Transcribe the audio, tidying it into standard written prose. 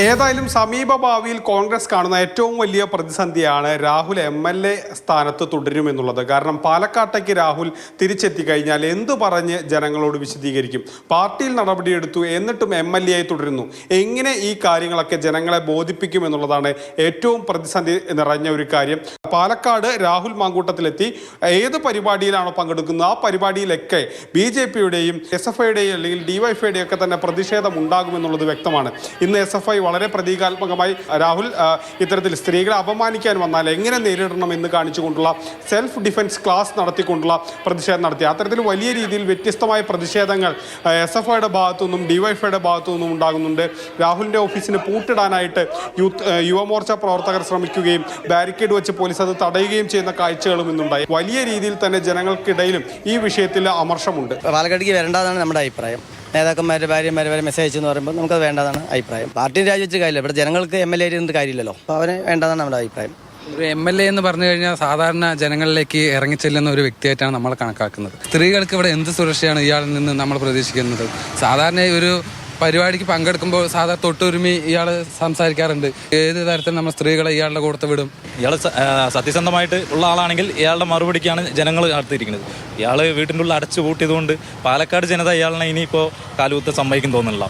ഏതായാലും സമീപ ഭാവിയിൽ കോൺഗ്രസ് കാണുന്ന ഏറ്റവും വലിയ പ്രതിസന്ധിയാണ് രാഹുൽ MLA സ്ഥാനത്ത് തുടരുമെന്നുള്ളത്. കാരണം പാലക്കാട്ടേക്ക് രാഹുൽ തിരിച്ചെത്തി കഴിഞ്ഞാൽ എന്തു പറഞ്ഞ് ജനങ്ങളോട് വിശദീകരിക്കും? പാർട്ടിയിൽ നടപടിയെടുത്തു, എന്നിട്ടും MLA ആയി തുടരുന്നു. എങ്ങനെ ഈ കാര്യങ്ങളൊക്കെ ജനങ്ങളെ ബോധിപ്പിക്കും എന്നുള്ളതാണ് ഏറ്റവും പ്രതിസന്ധി നിറഞ്ഞ ഒരു കാര്യം. പാലക്കാട് രാഹുൽ മാങ്കൂട്ടത്തിലെത്തി ഏത് പരിപാടിയിലാണോ പങ്കെടുക്കുന്നത് ആ പരിപാടിയിലൊക്കെ BJP-യുടെയും SFIയുടെയും അല്ലെങ്കിൽ DYFIയുടെയും ഒക്കെ തന്നെ പ്രതിഷേധം ഉണ്ടാകുമെന്നുള്ളത് വ്യക്തമാണ്. ഇന്ന് SFI വളരെ പ്രതീകാത്മകമായി രാഹുൽ ഇത്തരത്തിൽ സ്ത്രീകളെ അപമാനിക്കാൻ വന്നാൽ എങ്ങനെ നേരിടണം എന്ന് കാണിച്ചുകൊണ്ടുള്ള സെൽഫ് ഡിഫൻസ് ക്ലാസ് നടത്തിക്കൊണ്ടുള്ള പ്രതിഷേധം നടത്തി. അത്തരത്തിൽ വലിയ രീതിയിൽ വ്യത്യസ്തമായ പ്രതിഷേധങ്ങൾ SFIയുടെ ഭാഗത്തുനിന്നും DYFIയുടെ ഭാഗത്തുനിന്നും ഉണ്ടാകുന്നുണ്ട്. രാഹുലിൻ്റെ ഓഫീസിന് പൂട്ടിടാനായിട്ട് യുവമോർച്ച പ്രവർത്തകർ ശ്രമിക്കുകയും ബാരിക്കേഡ് വെച്ച് പോലീസ് അത് തടയുകയും ചെയ്യുന്ന കാഴ്ചകളും ഇന്നുണ്ടായി. വലിയ രീതിയിൽ തന്നെ ജനങ്ങൾക്കിടയിലും ഈ വിഷയത്തിൽ അമർഷമുണ്ട്. പാലക്കാടേക്ക് വരേണ്ടതാണ് നമ്മുടെ അഭിപ്രായം. നേതാക്കന്മാരുടെ ഭാര്യമാർ വരെ മെസ്സേജ് എന്ന് പറയുമ്പോൾ നമുക്കത് വേണ്ടതാണ് അഭിപ്രായം. പാർട്ടി രാജിവെച്ച് കാര്യമില്ല, ഇവിടെ ജനങ്ങൾക്ക് MLA ഇരുന്നിട്ട് കാര്യമില്ലല്ലോ. അപ്പോൾ അവരെ വേണ്ടതാണ് നമ്മുടെ അഭിപ്രായം. ഒരു MLA എന്ന് പറഞ്ഞു കഴിഞ്ഞാൽ സാധാരണ ജനങ്ങളിലേക്ക് ഇറങ്ങിച്ചെല്ലുന്ന ഒരു വ്യക്തിയായിട്ടാണ് നമ്മൾ കണക്കാക്കുന്നത്. സ്ത്രീകൾക്ക് ഇവിടെ എന്ത് സുരക്ഷയാണ് ഇയാളിൽ നിന്ന് നമ്മൾ പ്രതീക്ഷിക്കുന്നത്? സാധാരണ ഒരു പരിപാടിക്ക് പങ്കെടുക്കുമ്പോൾ സാധാരണ തൊട്ടുരുമി ഇയാൾ സംസാരിക്കാറുണ്ട്. ഏത് തരത്തിൽ നമ്മൾ സ്ത്രീകളെ ഇയാളുടെ കൂടെ വിടും? ഇയാൾ സത്യസന്ധമായിട്ട് ഉള്ള ആളാണെങ്കിൽ ഇയാളുടെ മറുപടിക്കാണ് ജനങ്ങൾ അടുത്തിരിക്കുന്നത്. ഇയാൾ വീട്ടിൻ്റെ ഉള്ളിൽ അടച്ചു പൂട്ടിയതുകൊണ്ട് പാലക്കാട് ജനത ഇയാളിനെ ഇനിയിപ്പോൾ കാലുകുത്താൻ സമ്മതിക്കും തോന്നുന്നില്ല.